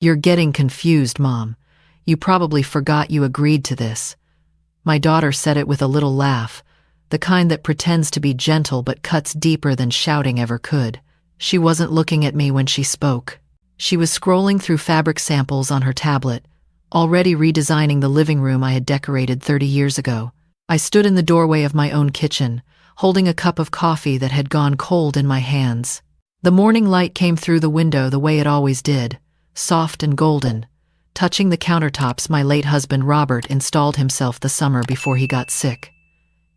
You're getting confused, Mom. You probably forgot you agreed to this. My daughter said it with a little laugh, the kind that pretends to be gentle but cuts deeper than shouting ever could. She wasn't looking at me when she spoke. She was scrolling through fabric samples on her tablet, already redesigning the living room I had decorated 30 years ago. I stood in the doorway of my own kitchen, holding a cup of coffee that had gone cold in my hands. The morning light came through the window the way it always did, soft and golden, touching the countertops my late husband Robert installed himself the summer before he got sick.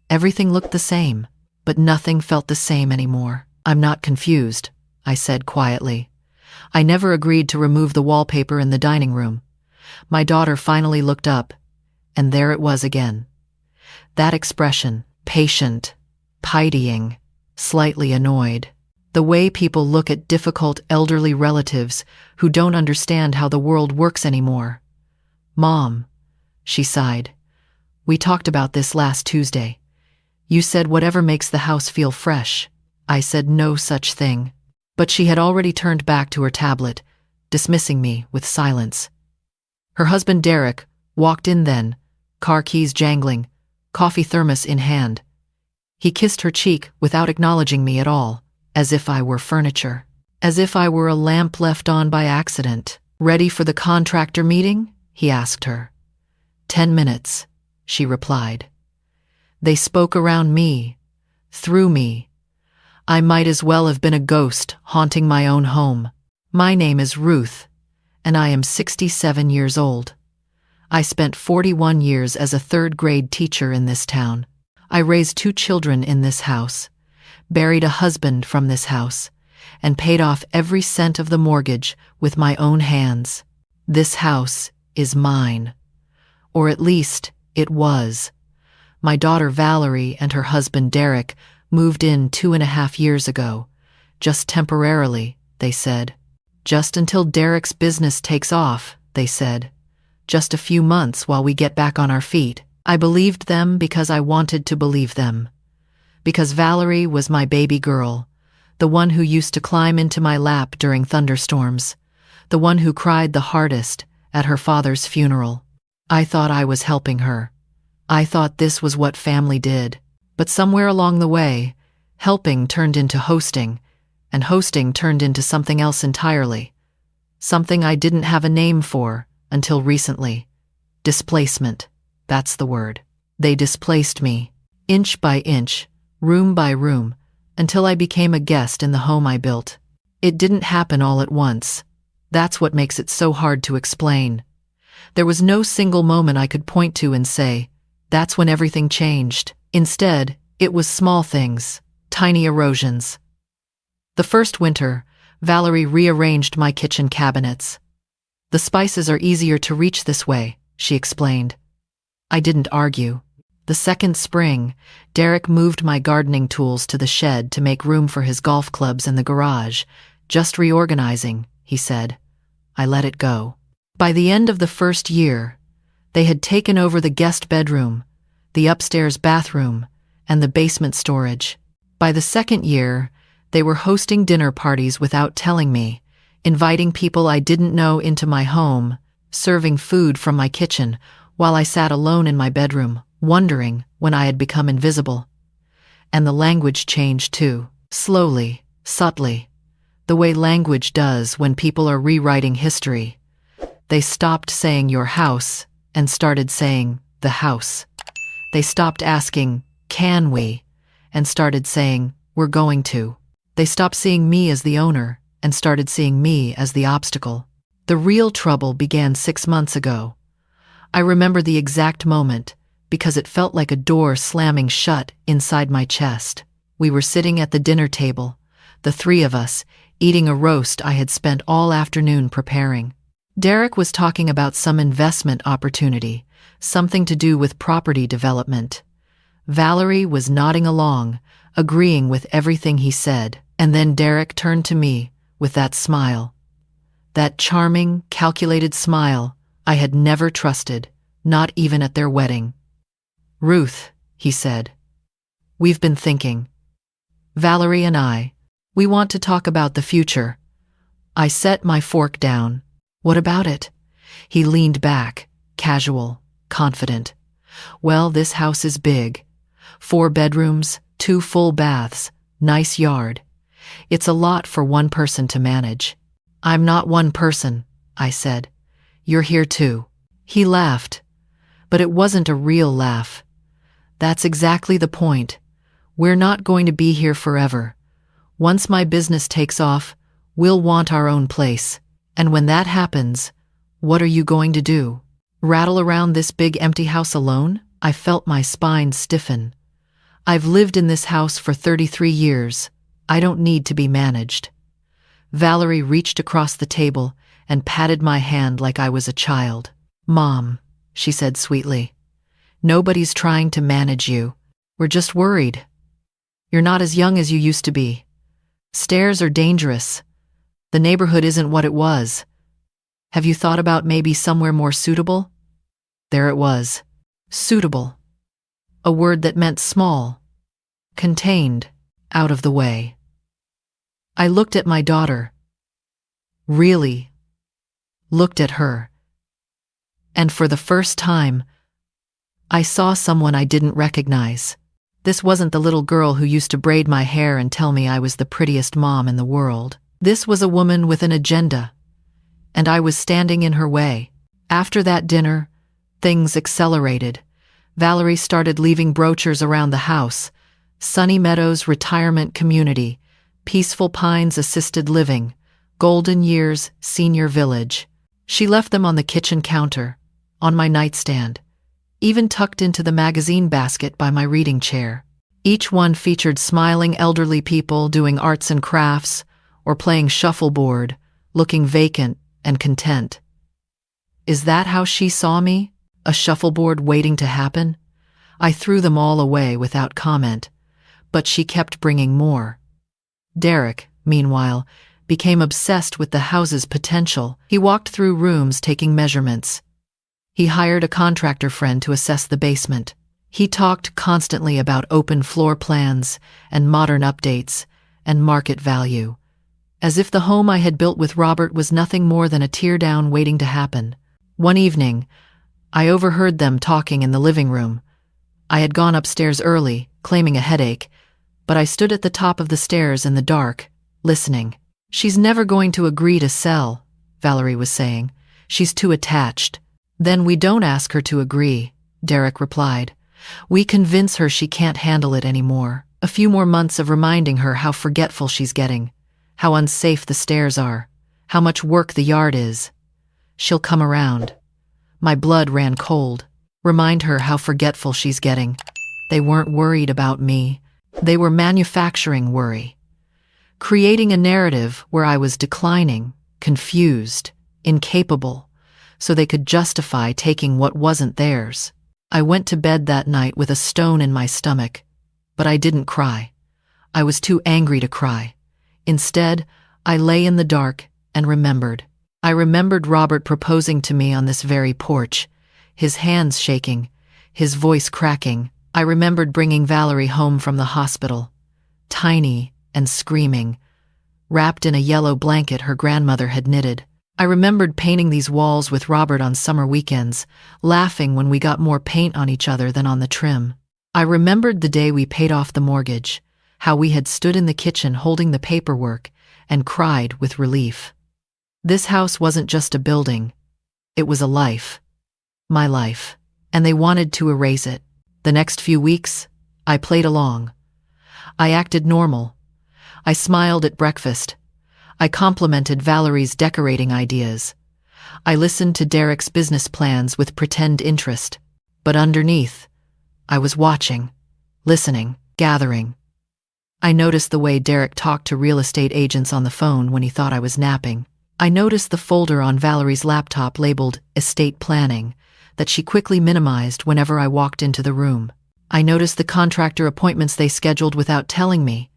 Everything looked the same, but nothing felt the same anymore. I'm not confused, I said quietly. I never agreed to remove the wallpaper in the dining room. My daughter finally looked up, and there it was again. That expression, patient, pitying, slightly annoyed. The way people look at difficult elderly relatives who don't understand how the world works anymore. Mom, she sighed. We talked about this last Tuesday. You said whatever makes the house feel fresh. I said no such thing. But she had already turned back to her tablet, dismissing me with silence. Her husband Derek walked in then, car keys jangling, coffee thermos in hand. He kissed her cheek without acknowledging me at all, as if I were furniture, as if I were a lamp left on by accident. Ready for the contractor meeting? He asked her. 10 minutes, she replied. They spoke around me, through me. I might as well have been a ghost haunting my own home. My name is Ruth, and I am 67 years old. I spent 41 years as a third-grade teacher in this town. I raised 2 children in this house, buried a husband from this house, and paid off every cent of the mortgage with my own hands. This house is mine. Or at least, it was. My daughter Valerie and her husband Derek moved in 2.5 years ago. Just temporarily, they said. Just until Derek's business takes off, they said. Just a few months while we get back on our feet. I believed them because I wanted to believe them. Because Valerie was my baby girl, the one who used to climb into my lap during thunderstorms, the one who cried the hardest at her father's funeral. I thought I was helping her. I thought this was what family did. But somewhere along the way, helping turned into hosting, and hosting turned into something else entirely. Something I didn't have a name for until recently. Displacement. That's the word. They displaced me, inch by inch, room by room, until I became a guest in the home I built. It didn't happen all at once. That's what makes it so hard to explain. There was no single moment I could point to and say, that's when everything changed. Instead, it was small things, tiny erosions. The first winter, Valerie rearranged my kitchen cabinets. The spices are easier to reach this way, she explained. I didn't argue. The second spring, Derek moved my gardening tools to the shed to make room for his golf clubs in the garage. Just reorganizing, he said. I let it go. By the end of the first year, they had taken over the guest bedroom, the upstairs bathroom, and the basement storage. By the second year, they were hosting dinner parties without telling me, inviting people I didn't know into my home, serving food from my kitchen while I sat alone in my bedroom, wondering when I had become invisible. And the language changed too, slowly, subtly, the way language does when people are rewriting history. They stopped saying your house and started saying the house. They stopped asking, can we, and started saying, we're going to. They stopped seeing me as the owner and started seeing me as the obstacle. The real trouble began 6 months ago. I remember the exact moment because it felt like a door slamming shut inside my chest. We were sitting at the dinner table, the 3 of us, eating a roast I had spent all afternoon preparing. Derek was talking about some investment opportunity, something to do with property development. Valerie was nodding along, agreeing with everything he said, and then Derek turned to me with that smile. That charming, calculated smile I had never trusted, not even at their wedding. Ruth, he said, we've been thinking. Valerie and I, we want to talk about the future. I set my fork down. What about it? He leaned back, casual, confident. Well, this house is big. 4 bedrooms, 2 full baths, nice yard. It's a lot for one person to manage. I'm not one person, I said. You're here too. He laughed, but it wasn't a real laugh. That's exactly the point. We're not going to be here forever. Once my business takes off, we'll want our own place. And when that happens, what are you going to do? Rattle around this big empty house alone? I felt my spine stiffen. I've lived in this house for 33 years. I don't need to be managed. Valerie reached across the table and patted my hand like I was a child. Mom, she said sweetly, nobody's trying to manage you. We're just worried. You're not as young as you used to be. Stairs are dangerous. The neighborhood isn't what it was. Have you thought about maybe somewhere more suitable? There it was. Suitable. A word that meant small, contained, out of the way. I looked at my daughter. Really looked at her. And for the first time, I saw someone I didn't recognize. This wasn't the little girl who used to braid my hair and tell me I was the prettiest mom in the world. This was a woman with an agenda, and I was standing in her way. After that dinner, things accelerated. Valerie started leaving brochures around the house. Sunny Meadows Retirement Community, Peaceful Pines Assisted Living, Golden Years Senior Village. She left them on the kitchen counter, on my nightstand, even tucked into the magazine basket by my reading chair. Each one featured smiling elderly people doing arts and crafts or playing shuffleboard, looking vacant and content. Is that how she saw me? A shuffleboard waiting to happen? I threw them all away without comment, but she kept bringing more. Derek, meanwhile, became obsessed with the house's potential. He walked through rooms taking measurements. He hired a contractor friend to assess the basement. He talked constantly about open floor plans and modern updates and market value, as if the home I had built with Robert was nothing more than a teardown waiting to happen. One evening, I overheard them talking in the living room. I had gone upstairs early, claiming a headache, but I stood at the top of the stairs in the dark, listening. She's never going to agree to sell, Valerie was saying. She's too attached. Then we don't ask her to agree, Derek replied. We convince her she can't handle it anymore. A few more months of reminding her how forgetful she's getting, how unsafe the stairs are, how much work the yard is. She'll come around. My blood ran cold. Remind her how forgetful she's getting. They weren't worried about me. They were manufacturing worry. Creating a narrative where I was declining, confused, incapable, so they could justify taking what wasn't theirs. I went to bed that night with a stone in my stomach, but I didn't cry. I was too angry to cry. Instead, I lay in the dark and remembered. I remembered Robert proposing to me on this very porch, his hands shaking, his voice cracking. I remembered bringing Valerie home from the hospital, tiny and screaming, wrapped in a yellow blanket her grandmother had knitted. I remembered painting these walls with Robert on summer weekends, laughing when we got more paint on each other than on the trim. I remembered the day we paid off the mortgage, how we had stood in the kitchen holding the paperwork and cried with relief. This house wasn't just a building, it was a life. My life. And they wanted to erase it. The next few weeks, I played along. I acted normal. I smiled at breakfast. I complimented Valerie's decorating ideas. I listened to Derek's business plans with pretend interest. But underneath, I was watching, listening, gathering. I noticed the way Derek talked to real estate agents on the phone when he thought I was napping. I noticed the folder on Valerie's laptop labeled estate planning that she quickly minimized whenever I walked into the room. I noticed the contractor appointments they scheduled without telling me,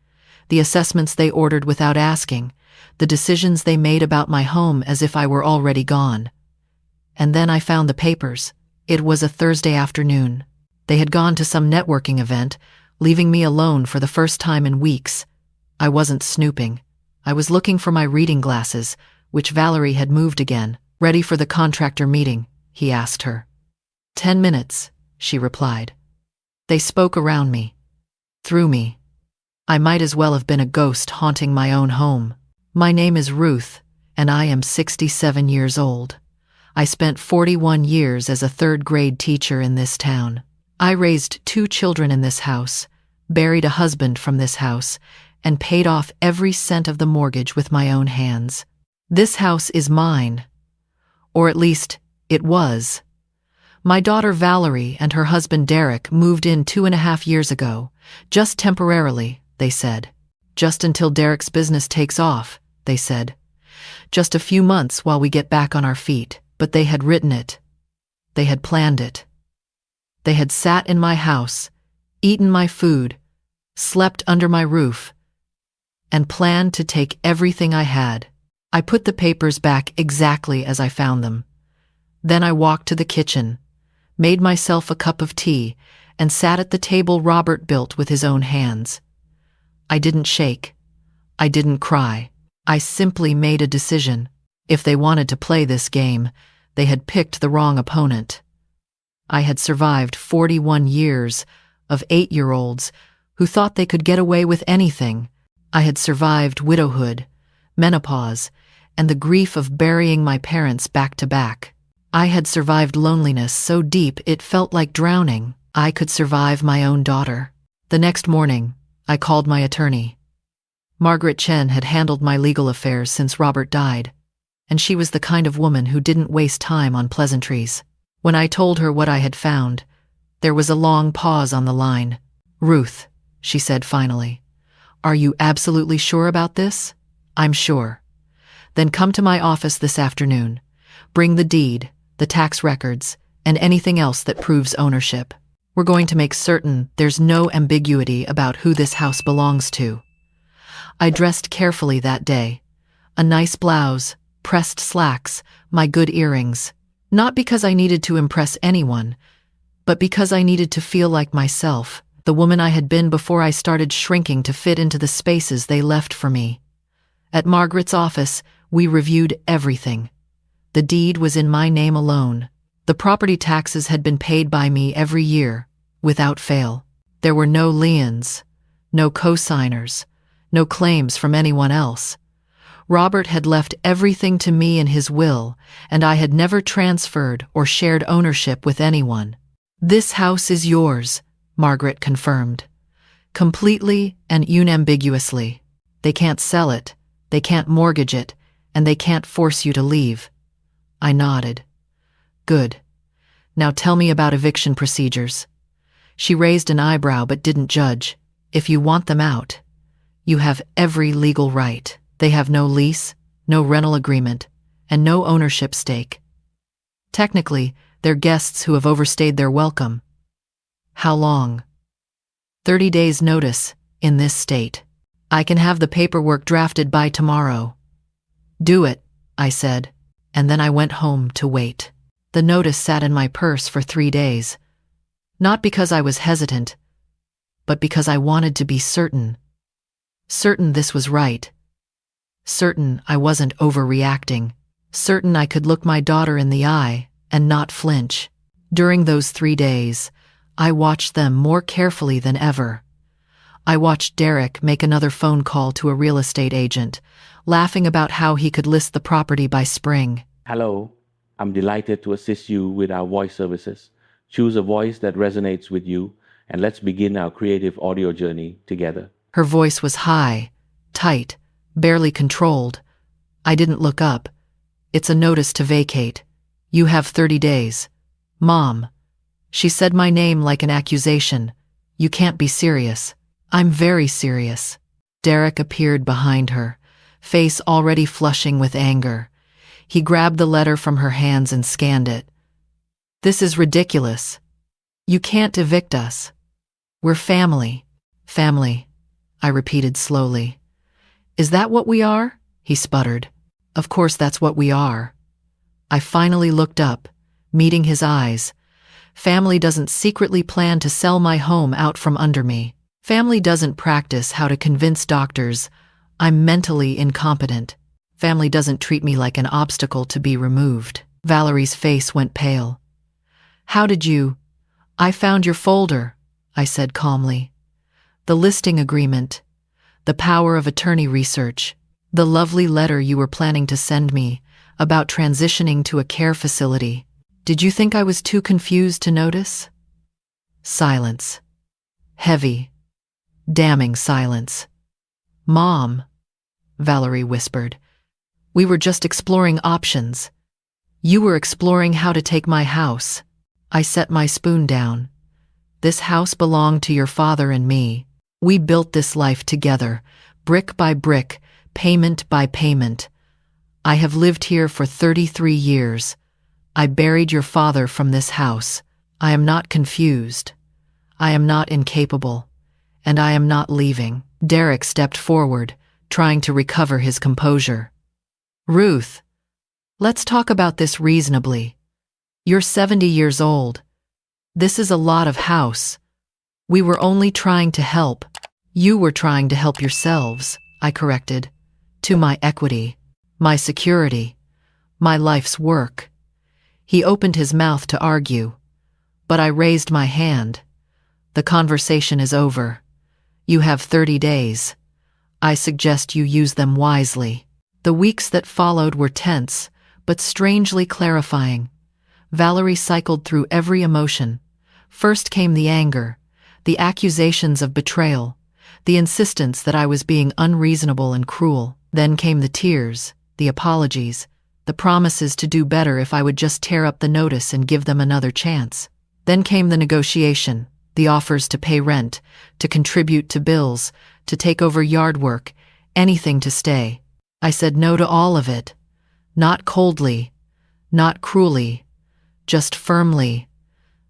the assessments they ordered without asking, the decisions they made about my home as if I were already gone. And then I found the papers. It was a Thursday afternoon. They had gone to some networking event, leaving me alone for the first time in weeks. I wasn't snooping. I was looking for my reading glasses, which Valerie had moved again. Ready for the contractor meeting? He asked her. 10 minutes, she replied. They spoke around me. Through me. I might as well have been a ghost haunting my own home. My name is Ruth, and I am 67 years old. I spent 41 years as a third-grade teacher in this town. I raised 2 children in this house, buried a husband from this house, and paid off every cent of the mortgage with my own hands. This house is mine. Or at least, it was. My daughter Valerie and her husband Derek moved in 2.5 years ago, just temporarily, they said. Just until Derek's business takes off, they said. Just a few months while we get back on our feet. But they had written it. They had planned it. They had sat in my house, eaten my food, slept under my roof, and planned to take everything I had. I put the papers back exactly as I found them. Then I walked to the kitchen, made myself a cup of tea, and sat at the table Robert built with his own hands. I didn't shake. I didn't cry. I simply made a decision. If they wanted to play this game, they had picked the wrong opponent. I had survived 41 years of 8-year-olds who thought they could get away with anything. I had survived widowhood, menopause, and the grief of burying my parents back to back. I had survived loneliness so deep it felt like drowning. I could survive my own daughter. The next morning, I called my attorney. Margaret Chen had handled my legal affairs since Robert died, and she was the kind of woman who didn't waste time on pleasantries. When I told her what I had found, there was a long pause on the line. "Ruth," she said finally, "are you absolutely sure about this?" "I'm sure." "Then come to my office this afternoon. Bring the deed, the tax records, and anything else that proves ownership. We're going to make certain there's no ambiguity about who this house belongs to." I dressed carefully that day. A nice blouse, pressed slacks, my good earrings. Not because I needed to impress anyone, but because I needed to feel like myself, the woman I had been before I started shrinking to fit into the spaces they left for me. At Margaret's office, we reviewed everything. The deed was in my name alone. The property taxes had been paid by me every year, without fail. There were no liens, no co-signers, no claims from anyone else. Robert had left everything to me in his will, and I had never transferred or shared ownership with anyone. "This house is yours," Margaret confirmed. "Completely and unambiguously. They can't sell it, they can't mortgage it, and they can't force you to leave." I nodded. "Good. Now tell me about eviction procedures." She raised an eyebrow but didn't judge. "If you want them out, you have every legal right. They have no lease, no rental agreement, and no ownership stake. Technically, they're guests who have overstayed their welcome." "How long?" 30 days' notice, in this state. "I can have the paperwork drafted by tomorrow." "Do it," I said, and then I went home to wait. The notice sat in my purse for 3 days. Not because I was hesitant, but because I wanted to be certain. Certain this was right. Certain I wasn't overreacting. Certain I could look my daughter in the eye and not flinch. During those 3 days, I watched them more carefully than ever. I watched Derek make another phone call to a real estate agent, laughing about how he could list the property by spring. "Hello, I'm delighted to assist you with our voice services. Choose a voice that resonates with you, and let's begin our creative audio journey together." Her voice was high, tight, barely controlled. I didn't look up. "It's a notice to vacate. You have 30 days. Mom." She said my name like an accusation. "You can't be serious." "I'm very serious." Derek appeared behind her, face already flushing with anger. He grabbed the letter from her hands and scanned it. "This is ridiculous. You can't evict us. We're family." "Family," I repeated slowly. "Is that what we are?" he sputtered. "Of course that's what we are." I finally looked up, meeting his eyes. Family doesn't secretly plan to sell my home out from under me. Family doesn't practice how to convince doctors I'm mentally incompetent. Family doesn't treat me like an obstacle to be removed. Valerie's face went pale. How did you? I found your folder, I said calmly. The listing agreement, the power of attorney research, the lovely letter you were planning to send me about transitioning to a care facility. Did you think I was too confused to notice? Silence. Heavy, damning silence. Mom, Valerie whispered. We were just exploring options. You were exploring how to take my house. I set my spoon down. This house belonged to your father and me. We built this life together, brick by brick, payment by payment. I have lived here for 33 years. I buried your father from this house. I am not confused. I am not incapable. And I am not leaving. Derek stepped forward, trying to recover his composure. Ruth, let's talk about this reasonably. You're 70 years old. This is a lot of house. We were only trying to help. You were trying to help yourselves, I corrected. To my equity, my security, my life's work. He opened his mouth to argue, but I raised my hand. The conversation is over. You have 30 days. I suggest you use them wisely. The weeks that followed were tense, but strangely clarifying. Valerie cycled through every emotion. First came the anger, the accusations of betrayal, the insistence that I was being unreasonable and cruel. Then came the tears, the apologies, the promises to do better if I would just tear up the notice and give them another chance. Then came the negotiation, the offers to pay rent, to contribute to bills, to take over yard work, anything to stay. I said no to all of it. Not coldly, not cruelly, just firmly,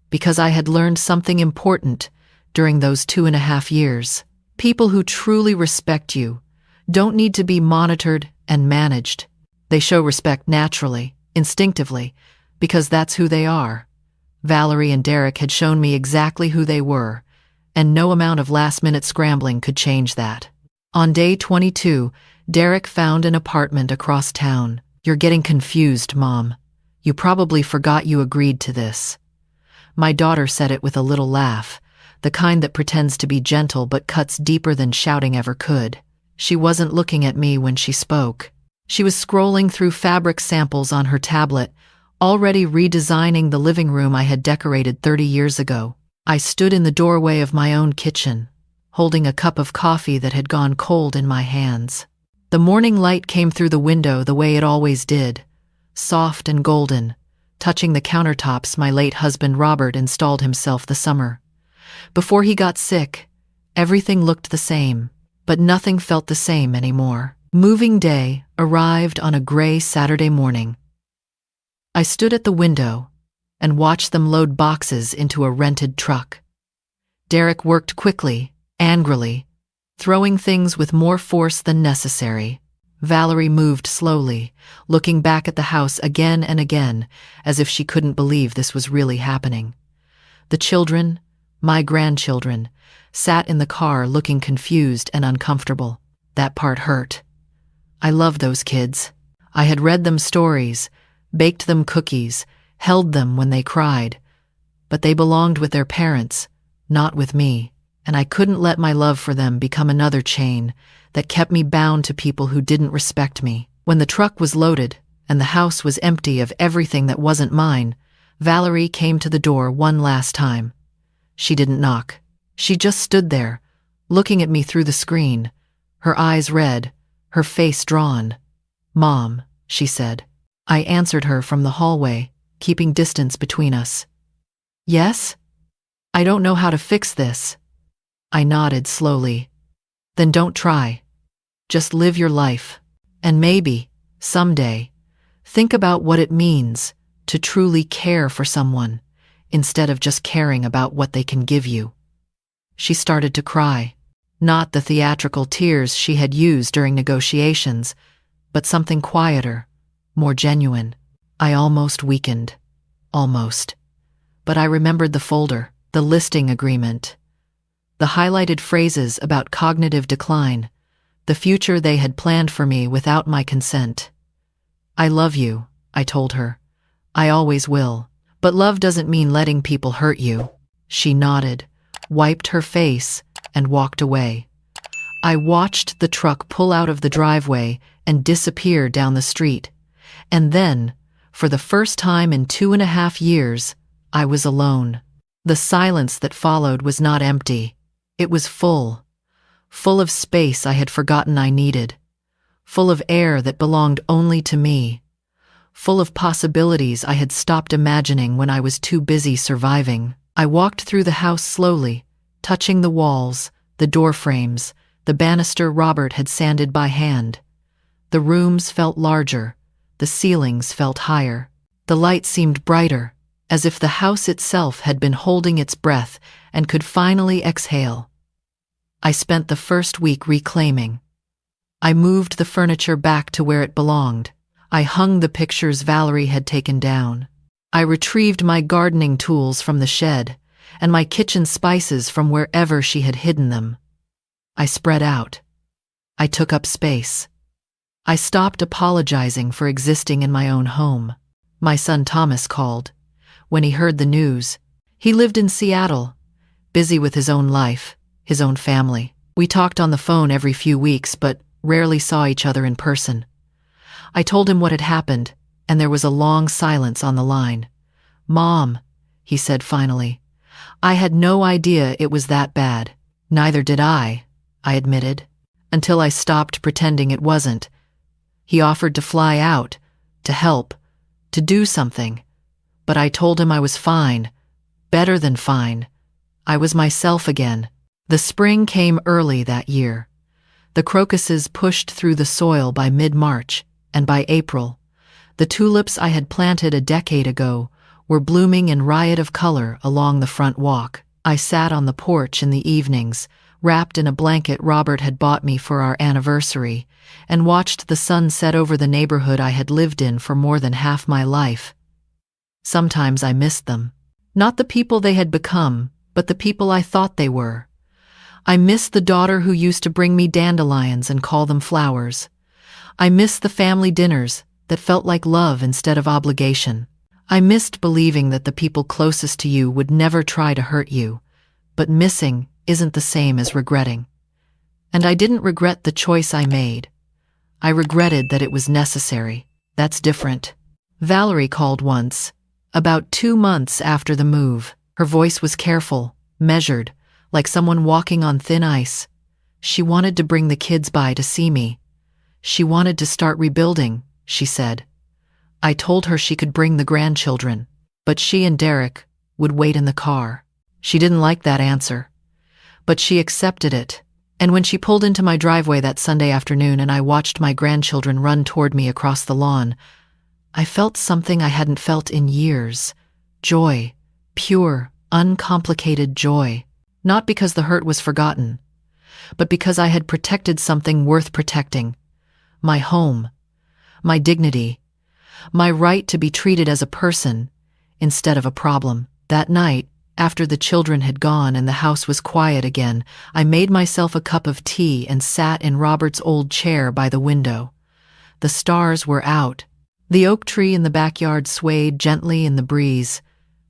because I had learned something important during those 2.5 years. People who truly respect you don't need to be monitored and managed. They show respect naturally, instinctively, because that's who they are. Valerie and Derek had shown me exactly who they were, and no amount of last-minute scrambling could change that. On day 22, Derek found an apartment across town. You're getting confused, Mom. You probably forgot you agreed to this. My daughter said it with a little laugh, the kind that pretends to be gentle but cuts deeper than shouting ever could. She wasn't looking at me when she spoke. She was scrolling through fabric samples on her tablet, already redesigning the living room I had decorated 30 years ago. I stood in the doorway of my own kitchen, holding a cup of coffee that had gone cold in my hands. The morning light came through the window the way it always did, soft and golden, touching the countertops my late husband Robert installed himself the summer. Before he got sick, everything looked the same, but nothing felt the same anymore. Moving day arrived on a gray Saturday morning. I stood at the window and watched them load boxes into a rented truck. Derek worked quickly, angrily, throwing things with more force than necessary. Valerie moved slowly, looking back at the house again and again, as if she couldn't believe this was really happening. The children, my grandchildren, sat in the car looking confused and uncomfortable. That part hurt. I loved those kids. I had read them stories, baked them cookies, held them when they cried. But they belonged with their parents, not with me, and I couldn't let my love for them become another chain that kept me bound to people who didn't respect me. When the truck was loaded and the house was empty of everything that wasn't mine, Valerie came to the door one last time. She didn't knock. She just stood there, looking at me through the screen, her eyes red, her face drawn. "Mom," she said. I answered her from the hallway, keeping distance between us. "Yes? I don't know how to fix this." I nodded slowly. "Then don't try. Just live your life. And maybe, someday, think about what it means to truly care for someone, instead of just caring about what they can give you." She started to cry. Not the theatrical tears she had used during negotiations, but something quieter, more genuine. I almost weakened. Almost. But I remembered the folder, the listing agreement, the highlighted phrases about cognitive decline, the future they had planned for me without my consent. I love you, I told her. I always will. But love doesn't mean letting people hurt you. She nodded, wiped her face, and walked away. I watched the truck pull out of the driveway and disappear down the street. And then, for the first time in 2.5 years, I was alone. The silence that followed was not empty. It was full. Full of space I had forgotten I needed. Full of air that belonged only to me. Full of possibilities I had stopped imagining when I was too busy surviving. I walked through the house slowly, touching the walls, the door frames, the banister Robert had sanded by hand. The rooms felt larger. The ceilings felt higher. The light seemed brighter, as if the house itself had been holding its breath and could finally exhale. I spent the first week reclaiming. I moved the furniture back to where it belonged. I hung the pictures Valerie had taken down. I retrieved my gardening tools from the shed, and my kitchen spices from wherever she had hidden them. I spread out. I took up space. I stopped apologizing for existing in my own home. My son Thomas called. When he heard the news, he lived in Seattle, busy with his own life, his own family. We talked on the phone every few weeks, but rarely saw each other in person. I told him what had happened, and there was a long silence on the line. "Mom," he said finally, "I had no idea it was that bad." "Neither did I admitted, until I stopped pretending it wasn't. He offered to fly out, to help, to do something. But I told him I was fine, better than fine. I was myself again. The spring came early that year. The crocuses pushed through the soil by mid-March, and by April, the tulips I had planted a decade ago were blooming in riot of color along the front walk. I sat on the porch in the evenings, wrapped in a blanket Robert had bought me for our anniversary, and watched the sun set over the neighborhood I had lived in for more than half my life. Sometimes I missed them. Not the people they had become, but the people I thought they were. I missed the daughter who used to bring me dandelions and call them flowers. I missed the family dinners that felt like love instead of obligation. I missed believing that the people closest to you would never try to hurt you, but missing isn't the same as regretting. And I didn't regret the choice I made. I regretted that it was necessary. That's different. Valerie called once, about 2 months after the move. Her voice was careful, measured, like someone walking on thin ice. She wanted to bring the kids by to see me. She wanted to start rebuilding, she said. I told her she could bring the grandchildren, but she and Derek would wait in the car. She didn't like that answer, but she accepted it. And when she pulled into my driveway that Sunday afternoon and I watched my grandchildren run toward me across the lawn, I felt something I hadn't felt in years. Joy. Pure, uncomplicated joy. Not because the hurt was forgotten, but because I had protected something worth protecting. My home. My dignity. My right to be treated as a person instead of a problem. That night, after the children had gone and the house was quiet again, I made myself a cup of tea and sat in Robert's old chair by the window. The stars were out. The oak tree in the backyard swayed gently in the breeze,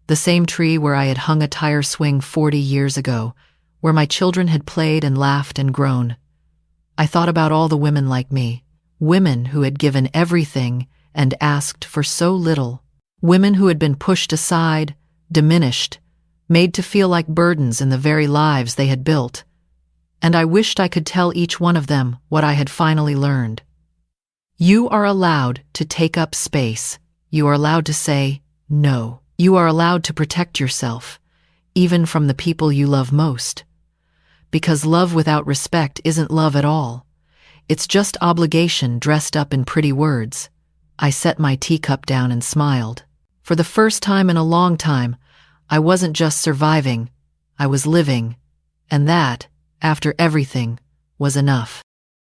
the same tree where I had hung a tire swing 40 years ago, where my children had played and laughed and grown. I thought about all the women like me, women who had given everything and asked for so little, women who had been pushed aside, diminished, made to feel like burdens in the very lives they had built. And I wished I could tell each one of them what I had finally learned. You are allowed to take up space. You are allowed to say no. You are allowed to protect yourself, even from the people you love most. Because love without respect isn't love at all. It's just obligation dressed up in pretty words. I set my teacup down and smiled. For the first time in a long time, I wasn't just surviving, I was living. And that, after everything, was enough.